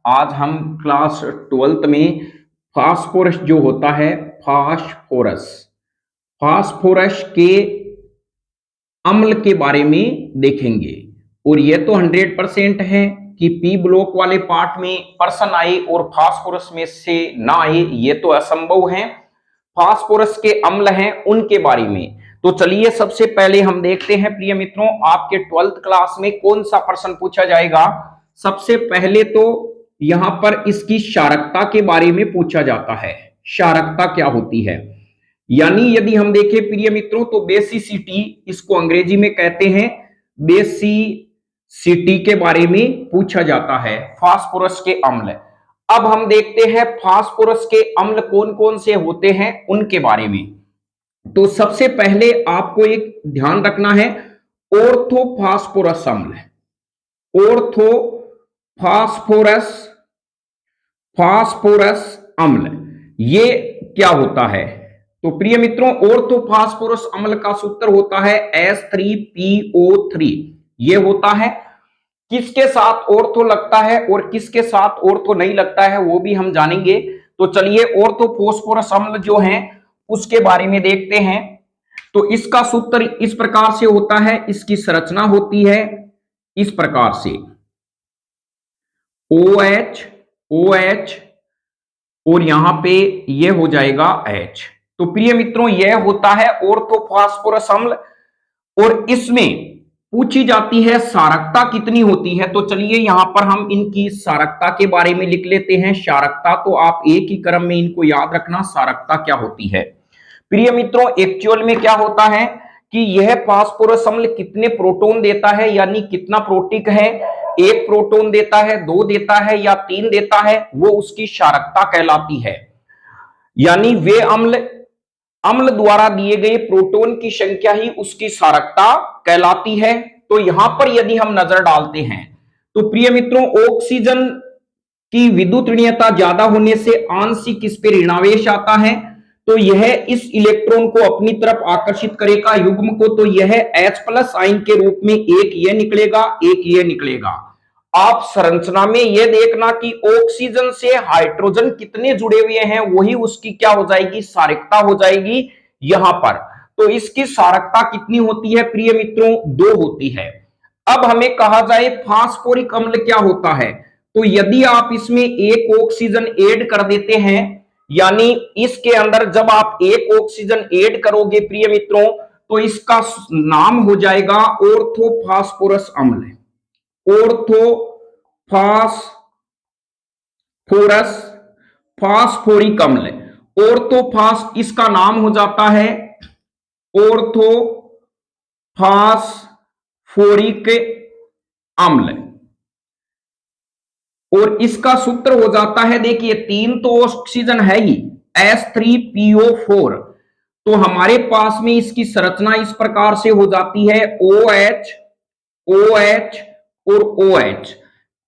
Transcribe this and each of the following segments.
आज हम class 12th में फास्फोरस जो होता है, फास्फोरस फास्फोरस के अम्ल के बारे में देखेंगे। और ये तो 100% है कि पी ब्लॉक वाले पार्ट में पर्सन आए और फास्फोरस में से ना आए, ये तो असंभव है। फास्फोरस के अम्ल हैं उनके बारे में तो चलिए सबसे पहले हम देखते हैं प्रिय मित्रों, आपके 12th क्लास में कौन सा प्रश्न पूछा जाएगा। सबसे पहले तो यहां पर इसकी क्षारकता के बारे में पूछा जाता है। क्षारकता क्या होती है, यानी यदि हम देखें प्रिय मित्रों तो बेसिसिटी, इसको अंग्रेजी में कहते हैं बेसिसिटी, के बारे में पूछा जाता है फास्फोरस के अम्ल। अब हम देखते हैं फास्फोरस के अम्ल कौन कौन से होते हैं उनके बारे में। तो सबसे पहले आपको एक ध्यान रखना है, ऑर्थोफास्फोरस अम्ल। ऑर्थोफास्फोरस फास्फोरस अम्ल ये क्या होता है। तो प्रिय मित्रों, ऑर्थोफास्फोरस अम्ल का सूत्र होता है H3PO3। ये होता है, किसके साथ ऑर्थो लगता है और किसके साथ ऑर्थो नहीं लगता है वो भी हम जानेंगे। तो चलिए ऑर्थोफॉस्फोरस अम्ल जो है उसके बारे में देखते हैं। तो इसका सूत्र इस प्रकार से होता है, इसकी संरचना होती है इस प्रकार से OH OH और यहां पे ये हो जाएगा H। तो प्रिय मित्रों यह होता है ऑर्थोफॉस्फोरस अम्ल और इसमें पूछी जाती है क्षारकता कितनी होती है। तो चलिए यहां पर हम इनकी क्षारकता के बारे में लिख लेते हैं। क्षारकता तो आप एक ही क्रम में इनको याद रखना, क्षारकता क्या होती है। प्रिय मित्रों एक्चुअल में क्या होता है कि यह फास्फोरस अम्ल कितने प्रोटॉन देता है, यानी कितना प्रोटिक है, 1 प्रोटॉन देता है, 2 देता है या 3 देता है, वो उसकी क्षारकता कहलाती है। यानी वे अम्ल द्वारा दिए गए प्रोटॉन की संख्या ही उसकी क्षारकता कहलाती है। तो यहां पर यदि हम नजर डालते हैं तो प्रिय मित्रों ऑक्सीजन की विद्युत ऋणीयता ज्यादा होने से आंशिक इस पे ऋणावेश आता है, तो यह इस इलेक्ट्रॉन को अपनी तरफ आकर्षित करेगा युग्म को। तो यह H+ आयन के रूप में एक यह निकलेगा, एक यह निकलेगा। आप संरचना में यह देखना कि ऑक्सीजन से हाइड्रोजन कितने जुड़े हुए हैं, वही उसकी क्या हो जाएगी, क्षारकता हो जाएगी यहां पर। तो इसकी क्षारकता कितनी होती है प्रिय मित्रों, 2 होती है। अब हमें कहा जाए फास्फोरिक अम्ल क्या होता है, तो यदि आप इसमें 1 ऑक्सीजन ऐड कर देते हैं, यानी इसके अंदर जब आप 1 ऑक्सीजन ऐड करोगे प्रिय मित्रों तो इसका नाम हो जाएगा ऑर्थोफास्फोरस अम्ल। ऑर्थोफास्फोरस फास्फोरिक अम्ल, ऑर्थोफास इसका नाम हो जाता है ऑर्थोफास्फोरिक अम्ल। और इसका सूत्र हो जाता है, देखिए 3 तो ऑक्सीजन है ही, H3PO4। तो हमारे पास में इसकी संरचना इस प्रकार से हो जाती है OH OH और OH।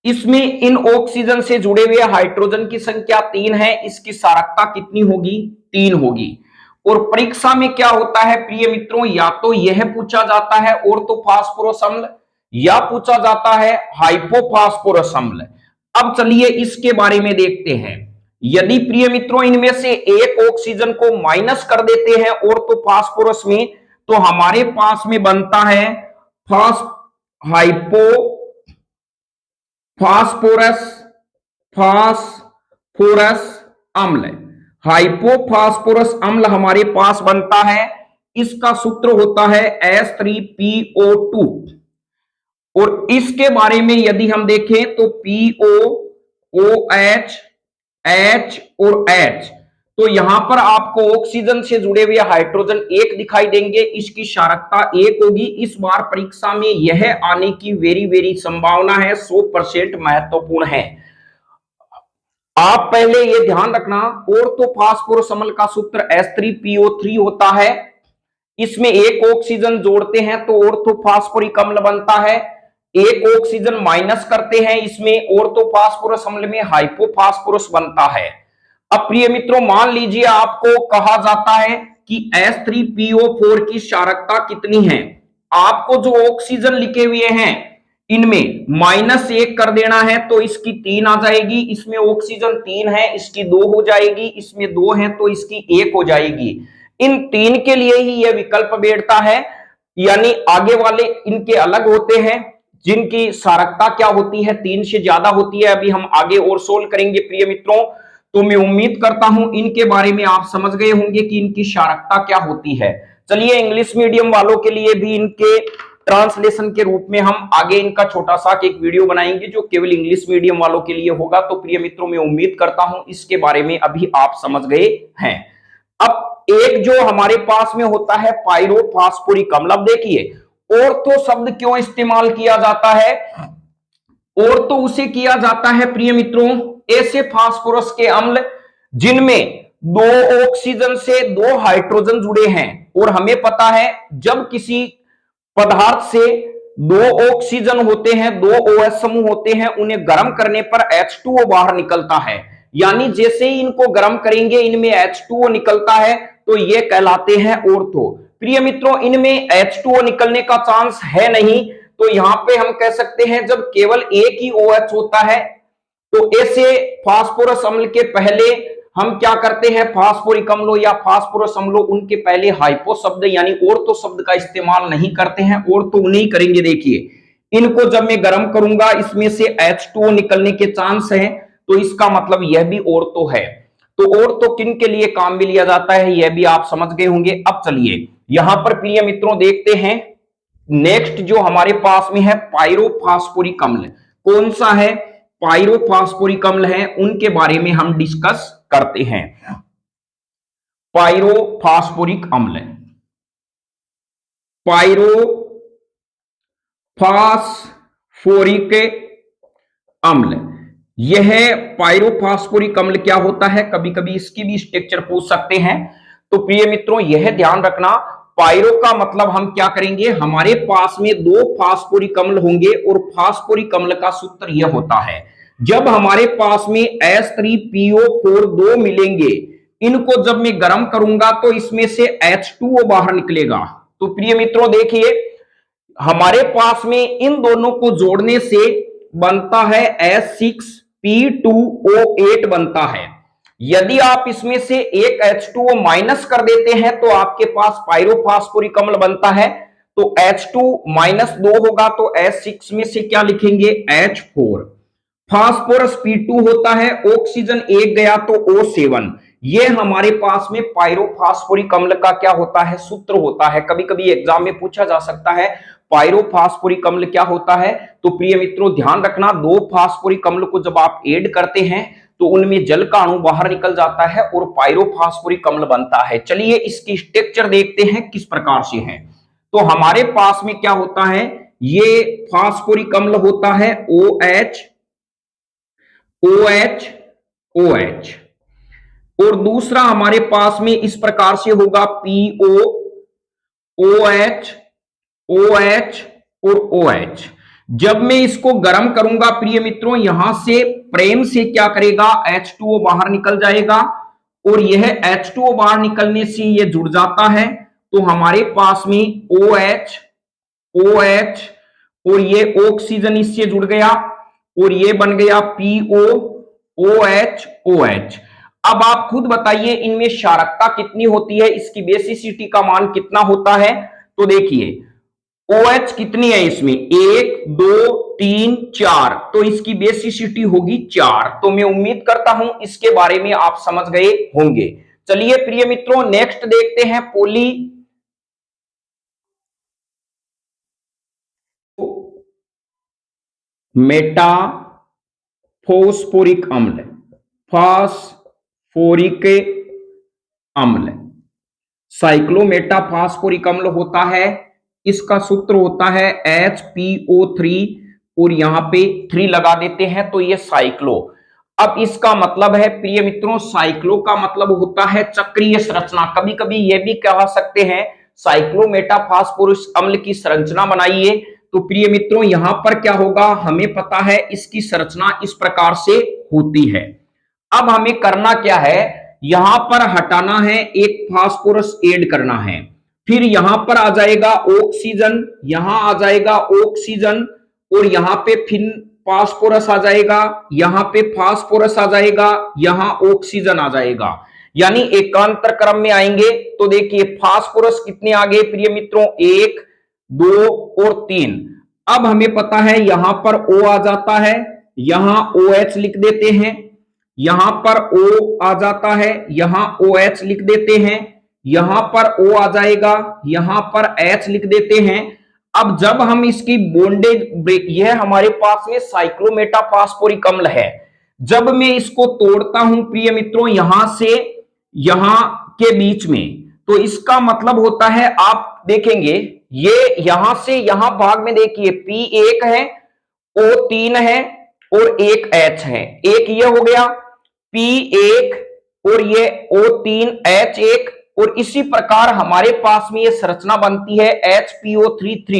इसमें इन ऑक्सीजन से जुड़े हुए हाइड्रोजन की संख्या 3 है, इसकी क्षारकता कितनी होगी, 3 होगी। और परीक्षा में क्या होता है प्रिय मित्रों, या तो यह पूछा जाता है ऑर्थोफास्फोरस अम्ल या पूछा जाता है हाइपोफास्फोरस अम्ल। अब चलिए इसके बारे में देखते हैं। यदि प्रिय मित्रों इनमें से 1 ऑक्सीजन को माइनस कर देते हैं ऑर्थोफास्फोरस में, तो हमारे पास में बनता है हाइपोफास्फोरस अम्ल। हाइपोफास्फोरस अम्ल हमारे पास बनता है, इसका सूत्र होता है H3PO2। और इसके बारे में यदि हम देखें तो PO OH H और H, तो यहां पर आपको ऑक्सीजन से जुड़े हुए हाइड्रोजन 1 दिखाई देंगे, इसकी क्षारकता 1 होगी। इस बार परीक्षा में यह आने की वेरी संभावना है, 100% महत्वपूर्ण है। आप पहले ये ध्यान रखना, ऑर्थोफास्फोरस अम्ल का सूत्र H3PO3 होता है। इसमें 1 ऑक्सीजन जोड़ते हैं तो ऑर्थोफास्फोरिक अम्ल बनता है, 1 ऑक्सीजन माइनस करते हैं इसमें ऑर्थोफास्फोरस अम्ल में हाइपोफास्फोरस बनता है। अब प्रिय मित्रों मान लीजिए आपको कहा जाता है कि H3PO4 की क्षारकता कितनी है। आपको जो ऑक्सीजन लिखे हुए हैं इनमें -1 कर देना है तो इसकी 3 आ जाएगी, इसमें ऑक्सीजन 3 है इसकी 2 हो जाएगी, इसमें 2 है तो इसकी 1 हो जाएगी। इन 3 के लिए ही यह विकल्प बैठता है, यानी आगे वाले इनके अलग होते हैं जिनकी सारकता क्या होती है 3 से ज्यादा होती है। अभी हम आगे और सोल्व करेंगे प्रिय मित्रों। तो मैं उम्मीद करता हूं इनके बारे में आप समझ गए होंगे कि इनकी क्षारकता क्या होती है। चलिए इंग्लिश मीडियम वालों के लिए भी इनके ट्रांसलेशन के रूप में हम आगे इनका छोटा सा एक वीडियो बनाएंगे जो केवल इंग्लिश मीडियम वालों के लिए होगा। तो प्रिय मित्रों मैं उम्मीद करता हूं इसके बारे में अभी आप समझ गए हैं। अब एक जो हमारे पास में होता है पायरोफॉस्फोरिक अम्ल, अब देखिए ऑर्थो शब्द क्यों इस्तेमाल किया जाता है। और तो उसे किया जाता है प्रिय मित्रों ऐसे फास्फोरस के अम्ल जिनमें 2 ऑक्सीजन से 2 हाइड्रोजन जुड़े हैं, और हमें पता है जब किसी पदार्थ से 2 ऑक्सीजन होते हैं 2 OH समूह होते हैं, उन्हें गर्म करने पर H2O बाहर निकलता है। यानी जैसे ही इनको गर्म करेंगे इनमें H2O निकलता है तो ये कहलाते हैं ऑर्थो। प्रिय मित्रों इनमें H2O निकलने का चांस है नहीं, तो यहां पे हम कह सकते हैं जब केवल एक ही OH होता है तो ऐसे फास्फोरस अम्ल के पहले हम क्या करते हैं, फास्फोरिक अम्लों या फास्फोरस अम्लों उनके पहले हाइपो शब्द यानी ऑर्थो शब्द का इस्तेमाल नहीं करते हैं। ऑर्थो नहीं करेंगे, देखिए इनको जब मैं गर्म करूंगा इसमें से H2O निकलने के चांस हैं, तो इसका मतलब यह भी ऑर्थो है। तो ऑर्थो किन के लिए काम में लिया जाता है यह भी आप समझ गए होंगे। अब चलिए यहां पर प्रिय मित्रों देखते हैं नेक्स्ट जो हमारे पास में है पायरोफॉस्फोरिक अम्ल। कौन सा है, पायरोफॉस्फोरिक अम्ल है, उनके बारे में हम डिस्कस करते हैं। पायरोफॉस्फोरिक अम्ल, पायरोफॉस्फोरिक अम्ल, यह पायरोफॉस्फोरिक अम्ल क्या होता है, कभी कभी इसकी भी स्ट्रक्चर पूछ सकते हैं। तो प्रिय मित्रों यह ध्यान रखना, पायरो का मतलब हम क्या करेंगे, हमारे पास में 2 फास्फोरिक अम्ल होंगे और फास्फोरिक अम्ल का सूत्र यह होता है जब हमारे पास में H3PO4 2 मिलेंगे, इनको जब मैं गर्म करूंगा तो इसमें से H2O बाहर निकलेगा। तो प्रिय मित्रों देखिए हमारे पास में इन दोनों को जोड़ने से बनता है H6P2O8 बनता है। यदि आप इसमें से एक H2O माइनस कर देते हैं तो आपके पास पायरोफॉस्फोरिक अम्ल बनता है। तो H2 - 2 होगा तो H6 में से क्या लिखेंगे H4। फास्फोरस P2 होता है, ऑक्सीजन 1 गया तो O7। ये हमारे पास में पायरोफॉस्फोरिक अम्ल का क्या होता है, सूत्र होता है। कभी कभी एग्जाम में पूछा जा सकता है पायरोफॉस्फोरिक अम्ल क्या होता है। तो प्रिय मित्रों ध्यान रखना 2 फास्फोरिक अम्ल को जब आप ऐड करते हैं तो उनमें जल का अणु बाहर निकल जाता है और पायरोफॉस्फोरिक अम्ल बनता है। चलिए इसकी स्ट्रक्चर देखते हैं किस प्रकार से है। तो हमारे पास में क्या होता है, ये फास्फोरिक अम्ल होता है OH OH OH, और दूसरा हमारे पास में इस प्रकार से होगा PO OH OH और OH। जब मैं इसको गर्म करूंगा प्रिय मित्रों यहां से प्रेम से क्या करेगा H2O बाहर निकल जाएगा, और यह H2O बाहर निकलने से ये जुड़ जाता है। तो हमारे पास में OH OH और ये ऑक्सीजन इससे जुड़ गया और ये बन गया PO OH OH। अब आप खुद बताइए इनमें क्षारकता कितनी होती है, इसकी बेसिसिटी का मान कितना होता है। तो देखिए OH कितनी है इसमें 1 2 3 4, तो इसकी बेसिसिटी होगी 4। तो मैं उम्मीद करता हूं इसके बारे में आप समझ गए होंगे। चलिए प्रिय मित्रों नेक्स्ट देखते हैं पोली मेटाफॉस्फोरिक अम्ल, फास्फोरिक अम्ल, साइक्लोमेटाफॉस्फोरिक अम्ल होता है। इसका सूत्र होता है HPO3 और यहां पे 3 लगा देते हैं तो ये साइक्लो। अब इसका मतलब है प्रिय मित्रों साइक्लो का मतलब होता है चक्रीय संरचना। कभी कभी ये भी कह सकते हैं साइक्लोमेटाफॉस्फोरिक अम्ल की संरचना बनाइए। तो प्रिय मित्रों यहां पर क्या होगा, हमें पता है इसकी संरचना इस प्रकार से होती है। अब हमें करना क्या है, यहां पर हटाना है, एक फास्फोरस ऐड करना है, फिर यहां पर आ जाएगा ऑक्सीजन, यहां आ जाएगा ऑक्सीजन और यहाँ पे फिर फास्फोरस आ जाएगा, यहाँ पे फास्फोरस आ जाएगा, यहाँ ऑक्सीजन आ जाएगा, यानी एकांतर क्रम में आएंगे। तो देखिए फास्फोरस कितने आ गए प्रिय मित्रों, 1 2 और 3। अब हमें पता है यहां पर O आ जाता है, यहां OH लिख देते हैं, यहां पर O आ जाता है, यहां OH लिख देते हैं, यहां पर O आ जाएगा, यहां पर H लिख देते हैं। अब जब हम इसकी बॉन्डेज, यह हमारे पास में साइक्लोमेटा फास्फोरिक अम्ल है, जब मैं इसको तोड़ता हूं प्रिय मित्रों यहां से यहां के बीच में, तो इसका मतलब होता है, आप देखेंगे ये यहां से यहां भाग में देखिए P1 है, O3 है और एक H है, एक ये हो गया P1 और ये O3 H1, और इसी प्रकार हमारे पास में ये संरचना बनती है HPO3।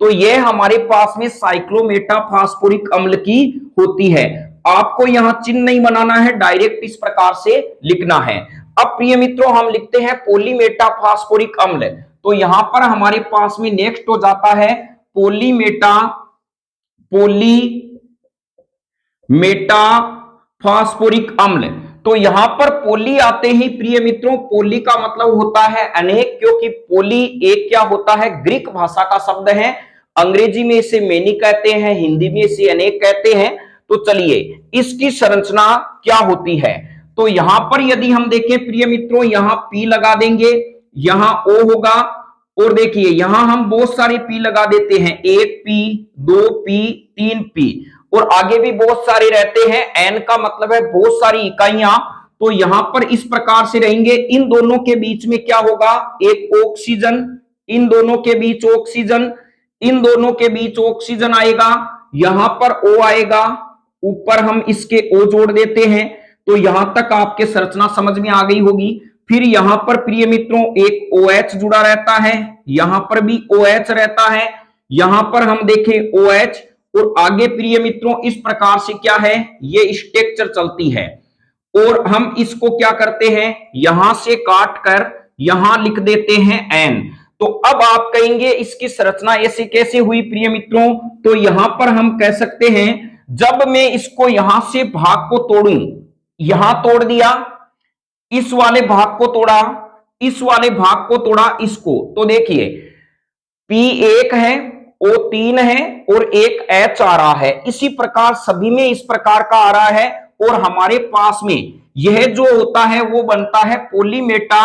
तो ये हमारे पास में साइक्लोमेटा फास्फोरिक अम्ल की होती है। आपको यहां चिन्ह नहीं बनाना है, डायरेक्ट इस प्रकार से लिखना है। अब प्रिय मित्रों हम लिखते हैं पॉलीमेटा फास्फोरिक अम्ल, तो यहां पर हमारे पास में नेक्स्ट हो जाता है पॉलीमेटा फास्फोरिक अम्ल। तो यहां पर पोली आते ही प्रिय मित्रों, पोली का मतलब होता है अनेक, क्योंकि पोली एक क्या होता है, ग्रीक भाषा का शब्द है। अंग्रेजी में इसे मेनी कहते हैं, हिंदी में इसे अनेक कहते हैं। तो चलिए इसकी संरचना क्या होती है, तो यहां पर यदि हम देखें प्रिय मित्रों, यहां P लगा देंगे, यहां O होगा, और देखिए यहां हम बहुत सारे P लगा देते हैं, 1P 2P 3P, और आगे भी बहुत सारे रहते हैं। N का मतलब है बहुत सारी इकाइयां, तो यहां पर इस प्रकार से रहेंगे। इन दोनों के बीच में क्या होगा, एक ऑक्सीजन, इन दोनों के बीच ऑक्सीजन, इन दोनों के बीच ऑक्सीजन आएगा, यहां पर O आएगा, ऊपर हम इसके O जोड़ देते हैं। तो यहां तक आपके संरचना समझ में आ गई होगी। फिर यहां पर प्रिय मित्रों एक OH जुड़ा रहता है, यहां पर भी OH रहता है, यहां पर हम देखें OH, और आगे प्रिय मित्रों इस प्रकार से क्या है, ये स्ट्रक्चर चलती है। और हम इसको क्या करते हैं, यहां से काट कर यहां लिख देते हैं N। तो अब आप कहेंगे इसकी संरचना ऐसे कैसे हुई प्रिय मित्रों, तो यहां पर हम कह सकते हैं, जब मैं इसको यहां से भाग को तोड़ूं, यहां तोड़ दिया, इस वाले भाग को तोड़ा, इस वाले भाग को तोड़ा, इसको, तो देखिए P1 है, O3 है और एक H आ रहा है। इसी प्रकार सभी में इस प्रकार का आ रहा है, और हमारे पास में यह जो होता है वो बनता है पॉलीमेटा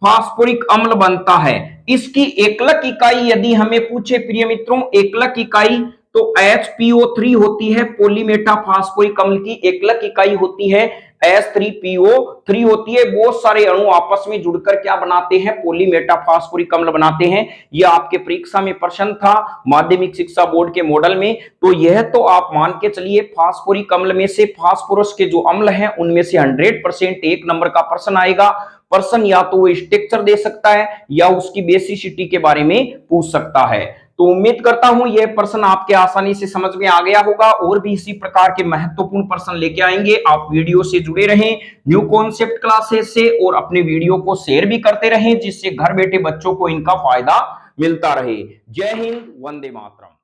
फास्फोरिक अम्ल बनता है। इसकी एकलक इकाई यदि हमें पूछे प्रिय मित्रों, एकलक इकाई तो HPO3 होती है, पॉलीमेटा फास्फोरिक अम्ल की एकलक इकाई होती है H3PO3 होती है। बहुत सारे अणु आपस में जुड़कर क्या बनाते हैं, पॉलीमेटा फास्फोरिक अम्ल बनाते हैं। यह आपके परीक्षा में प्रश्न था माध्यमिक शिक्षा बोर्ड के मॉडल में। तो यह तो आप मान के चलिए फास्फोरिक अम्ल में से फास्फोरस के जो अम्ल हैं उनमें से 100% 1 नंबर का प्रश्न आएगा। प्रश्न या तो वो स्ट्रक्चर दे सकता है या उसकी बेसिसिटी के बारे में पूछ सकता है। तो उम्मीद करता हूं यह प्रश्न आपके आसानी से समझ में आ गया होगा। और भी इसी प्रकार के महत्वपूर्ण प्रश्न लेके आएंगे। आप वीडियो से जुड़े रहें न्यू कॉन्सेप्ट क्लासेस से, और अपने वीडियो को शेयर भी करते रहें, जिससे घर बैठे बच्चों को इनका फायदा मिलता रहे। जय हिंद, वंदे मातरम।